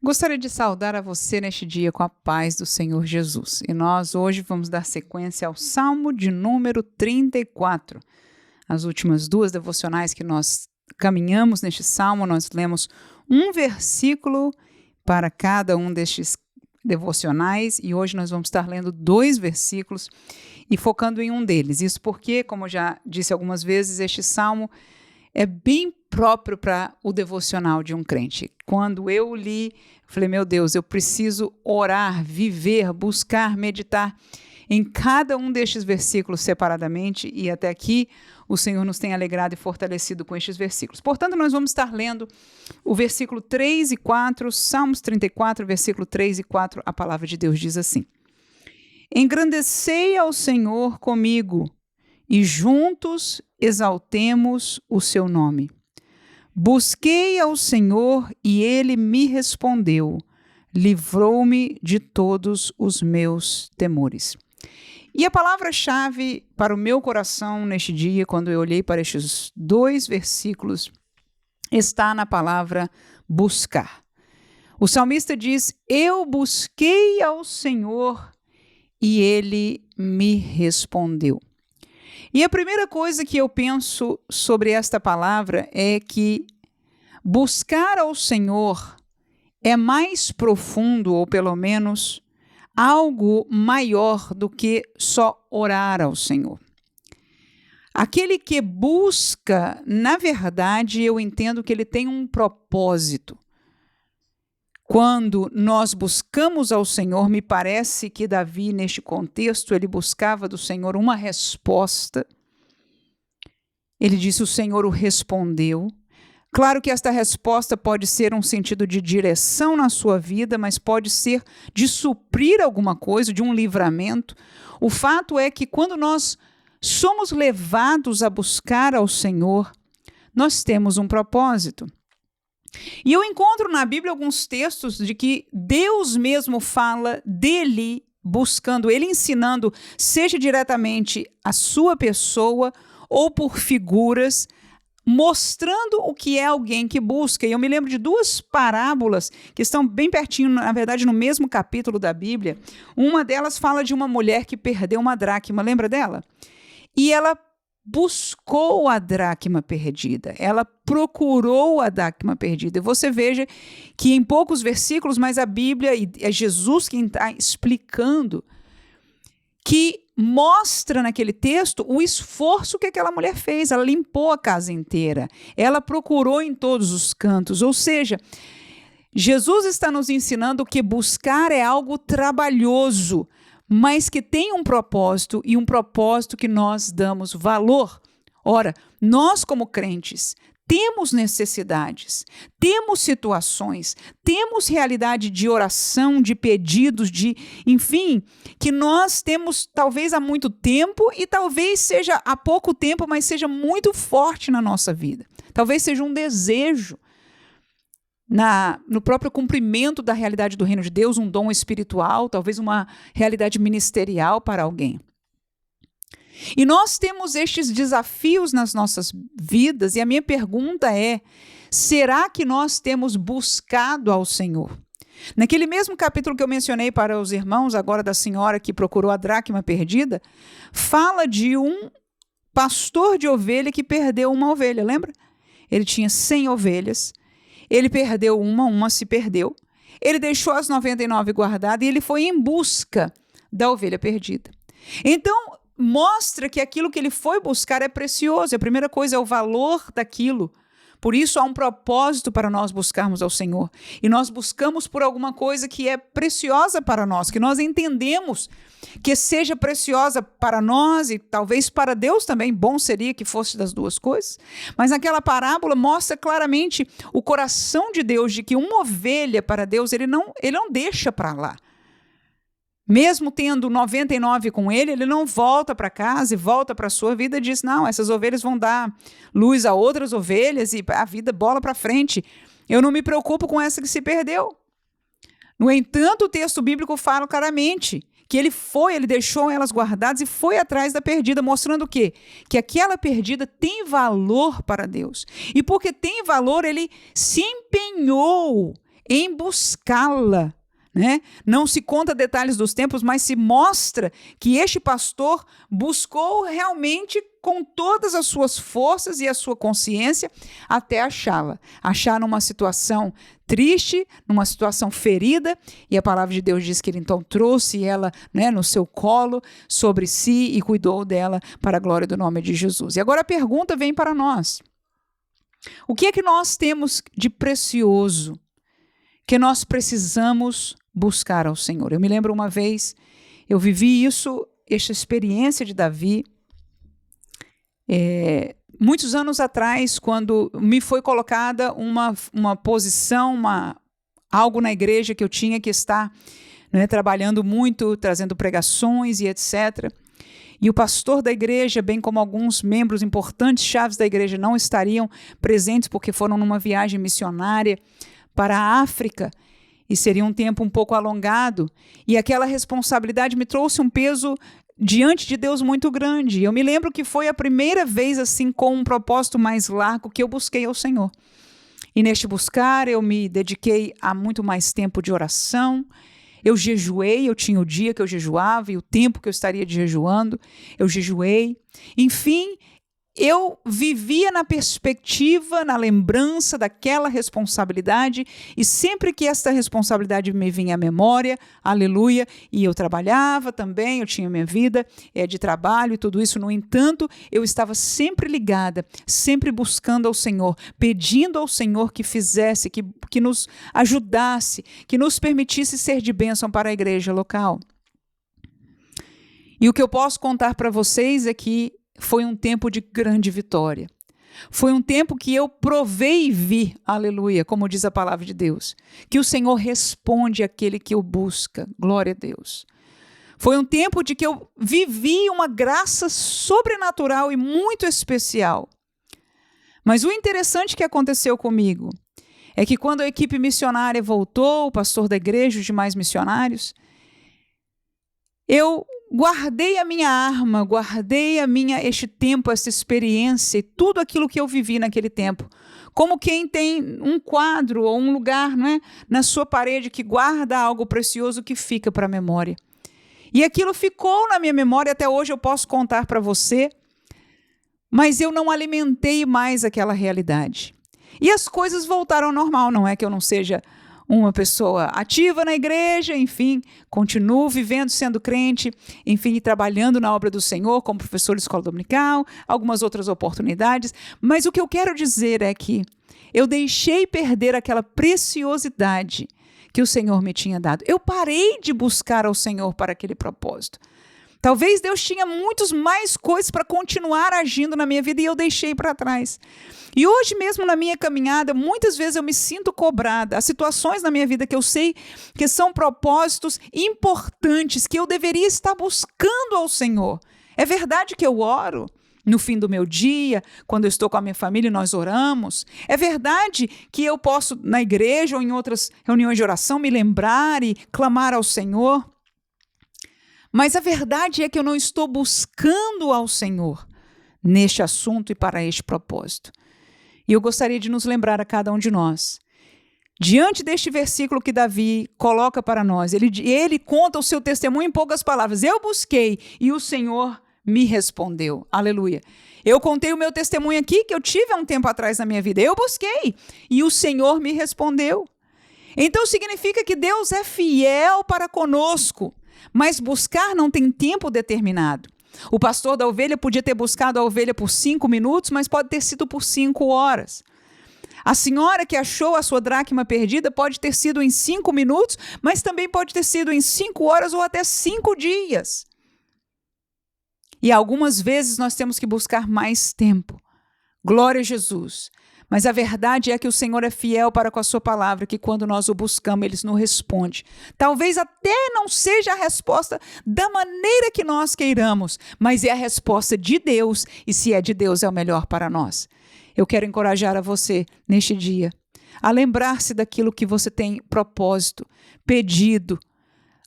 Gostaria de saudar a você neste dia com a paz do Senhor Jesus. E nós hoje vamos dar sequência ao Salmo de número 34. As últimas duas devocionais que nós caminhamos neste Salmo, nós lemos um versículo para cada um destes devocionais e hoje nós vamos estar lendo 2 versículos e focando em um deles. Isso porque, como eu já disse algumas vezes, este Salmo é bem próprio para o devocional de um crente. Quando eu li, falei, meu Deus, eu preciso orar, viver, buscar, meditar em cada um destes versículos separadamente e até aqui o Senhor nos tem alegrado e fortalecido com estes versículos. Portanto, nós vamos estar lendo o versículo 3 e 4, Salmos 34, versículo 3 e 4, a palavra de Deus diz assim: Engrandecei ao Senhor comigo e juntos exaltemos o seu nome. Busquei ao Senhor e ele me respondeu, livrou-me de todos os meus temores. E a palavra-chave para o meu coração neste dia, quando eu olhei para estes 2 versículos, está na palavra buscar. O salmista diz, eu busquei ao Senhor e ele me respondeu. E a primeira coisa que eu penso sobre esta palavra é que buscar ao Senhor é mais profundo, ou pelo menos algo maior do que só orar ao Senhor. Aquele que busca, na verdade, eu entendo que ele tem um propósito. Quando nós buscamos ao Senhor, me parece que Davi, neste contexto, ele buscava do Senhor uma resposta. Ele disse, o Senhor o respondeu. Claro que esta resposta pode ser um sentido de direção na sua vida, mas pode ser de suprir alguma coisa, de um livramento. O fato é que quando nós somos levados a buscar ao Senhor, nós temos um propósito. E eu encontro na Bíblia alguns textos de que Deus mesmo fala dele buscando, ele ensinando, seja diretamente a sua pessoa ou por figuras, mostrando o que é alguém que busca. E eu me lembro de 2 parábolas que estão bem pertinho, na verdade, no mesmo capítulo da Bíblia. Uma delas fala de uma mulher que perdeu uma dracma, lembra dela? E ela buscou a dracma perdida, ela procurou a dracma perdida. E você veja que em poucos versículos, mas a Bíblia, e é Jesus quem está explicando, que mostra naquele texto o esforço que aquela mulher fez. Ela limpou a casa inteira, ela procurou em todos os cantos. Ou seja, Jesus está nos ensinando que buscar é algo trabalhoso, mas que tem um propósito e um propósito que nós damos valor. Ora, nós como crentes temos necessidades, temos situações, temos realidade de oração, de pedidos, enfim, que nós temos talvez há muito tempo e talvez seja há pouco tempo, mas seja muito forte na nossa vida. Talvez seja um desejo no próprio cumprimento da realidade do reino de Deus, um dom espiritual, talvez uma realidade ministerial para alguém. E nós temos estes desafios nas nossas vidas e a minha pergunta é, será que nós temos buscado ao Senhor? Naquele mesmo capítulo que eu mencionei para os irmãos, agora da senhora que procurou a dracma perdida, fala de um pastor de ovelha que perdeu uma ovelha, lembra? Ele tinha 100 ovelhas, ele perdeu uma se perdeu, ele deixou as 99 guardadas e ele foi em busca da ovelha perdida. Então, mostra que aquilo que ele foi buscar é precioso. A primeira coisa é o valor daquilo. Por isso há um propósito para nós buscarmos ao Senhor. E nós buscamos por alguma coisa que é preciosa para nós, que nós entendemos que seja preciosa para nós e talvez para Deus também. Bom seria que fosse das 2 coisas. Mas naquela parábola mostra claramente o coração de Deus, de que uma ovelha para Deus, ele não deixa para lá. Mesmo tendo 99 com ele, ele não volta para casa e volta para a sua vida e diz, não, essas ovelhas vão dar luz a outras ovelhas e a vida bola para frente. Eu não me preocupo com essa que se perdeu. No entanto, o texto bíblico fala claramente que ele deixou elas guardadas e foi atrás da perdida, mostrando o quê? Que aquela perdida tem valor para Deus. E porque tem valor, ele se empenhou em buscá-la, né? Não se conta detalhes dos tempos, mas se mostra que este pastor buscou realmente com todas as suas forças e a sua consciência até achá-la. Achar numa situação triste, numa situação ferida, e a palavra de Deus diz que ele então trouxe ela, né, no seu colo, sobre si, e cuidou dela para a glória do nome de Jesus. E agora a pergunta vem para nós. O que é que nós temos de precioso que nós precisamos buscar ao Senhor? Eu me lembro uma vez, eu vivi esta experiência de Davi, muitos anos atrás, quando me foi colocada uma posição, algo na igreja que eu tinha que estar, né, trabalhando muito, trazendo pregações e etc. E o pastor da igreja, bem como alguns membros importantes, chaves da igreja, não estariam presentes porque foram numa viagem missionária para a África, e seria um tempo um pouco alongado, e aquela responsabilidade me trouxe um peso diante de Deus muito grande. Eu me lembro que foi a primeira vez, assim, com um propósito mais largo, que eu busquei ao Senhor. E neste buscar, eu me dediquei a muito mais tempo de oração. Eu jejuei, eu tinha o dia que eu jejuava e o tempo que eu estaria jejuando, eu jejuei. Enfim, eu vivia na perspectiva, na lembrança daquela responsabilidade, e sempre que esta responsabilidade me vinha à memória, aleluia, e eu trabalhava também, eu tinha minha vida de trabalho e tudo isso, no entanto, eu estava sempre ligada, sempre buscando ao Senhor, pedindo ao Senhor que fizesse, que nos ajudasse, que nos permitisse ser de bênção para a igreja local. E o que eu posso contar para vocês é que foi um tempo de grande vitória. Foi um tempo que eu provei e vi, aleluia, como diz a palavra de Deus, que o Senhor responde àquele que o busca, glória a Deus. Foi um tempo de que eu vivi uma graça sobrenatural e muito especial. Mas o interessante que aconteceu comigo é que quando a equipe missionária voltou, o pastor da igreja, os demais missionários, eu guardei a minha arma, guardei este tempo, essa experiência e tudo aquilo que eu vivi naquele tempo. Como quem tem um quadro ou um lugar, não é, na sua parede que guarda algo precioso que fica para a memória. E aquilo ficou na minha memória, até hoje eu posso contar para você, mas eu não alimentei mais aquela realidade. E as coisas voltaram ao normal, não é que eu não seja uma pessoa ativa na igreja, enfim, continuo vivendo, sendo crente, enfim, trabalhando na obra do Senhor como professor de escola dominical, algumas outras oportunidades, mas o que eu quero dizer é que eu deixei perder aquela preciosidade que o Senhor me tinha dado. Eu parei de buscar ao Senhor para aquele propósito. Talvez Deus tinha muitas mais coisas para continuar agindo na minha vida e eu deixei para trás. E hoje mesmo na minha caminhada, muitas vezes eu me sinto cobrada. Há situações na minha vida que eu sei que são propósitos importantes, que eu deveria estar buscando ao Senhor. É verdade que eu oro no fim do meu dia, quando eu estou com a minha família e nós oramos. É verdade que eu posso, na igreja ou em outras reuniões de oração, me lembrar e clamar ao Senhor. Mas a verdade é que eu não estou buscando ao Senhor neste assunto e para este propósito. E eu gostaria de nos lembrar a cada um de nós, diante deste versículo que Davi coloca para nós, ele conta o seu testemunho em poucas palavras. Eu busquei e o Senhor me respondeu. Aleluia. Eu contei o meu testemunho aqui que eu tive há um tempo atrás na minha vida. Eu busquei e o Senhor me respondeu. Então significa que Deus é fiel para conosco. Mas buscar não tem tempo determinado. O pastor da ovelha podia ter buscado a ovelha por 5 minutos, mas pode ter sido por 5 horas. A senhora que achou a sua dracma perdida pode ter sido em 5 minutos, mas também pode ter sido em 5 horas ou até 5 dias. E algumas vezes nós temos que buscar mais tempo. Glória a Jesus. Mas a verdade é que o Senhor é fiel para com a sua palavra, que quando nós o buscamos, Ele nos responde. Talvez até não seja a resposta da maneira que nós queiramos, mas é a resposta de Deus, e se é de Deus, é o melhor para nós. Eu quero encorajar a você, neste dia, a lembrar-se daquilo que você tem propósito, pedido,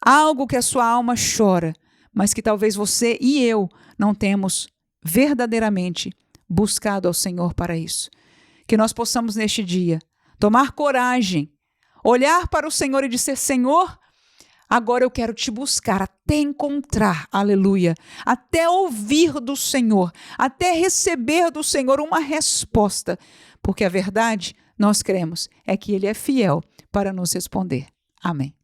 algo que a sua alma chora, mas que talvez você e eu não temos verdadeiramente buscado ao Senhor para isso. Que nós possamos neste dia tomar coragem, olhar para o Senhor e dizer: Senhor, agora eu quero te buscar até encontrar, aleluia, até ouvir do Senhor, até receber do Senhor uma resposta, porque a verdade, nós cremos, é que Ele é fiel para nos responder. Amém.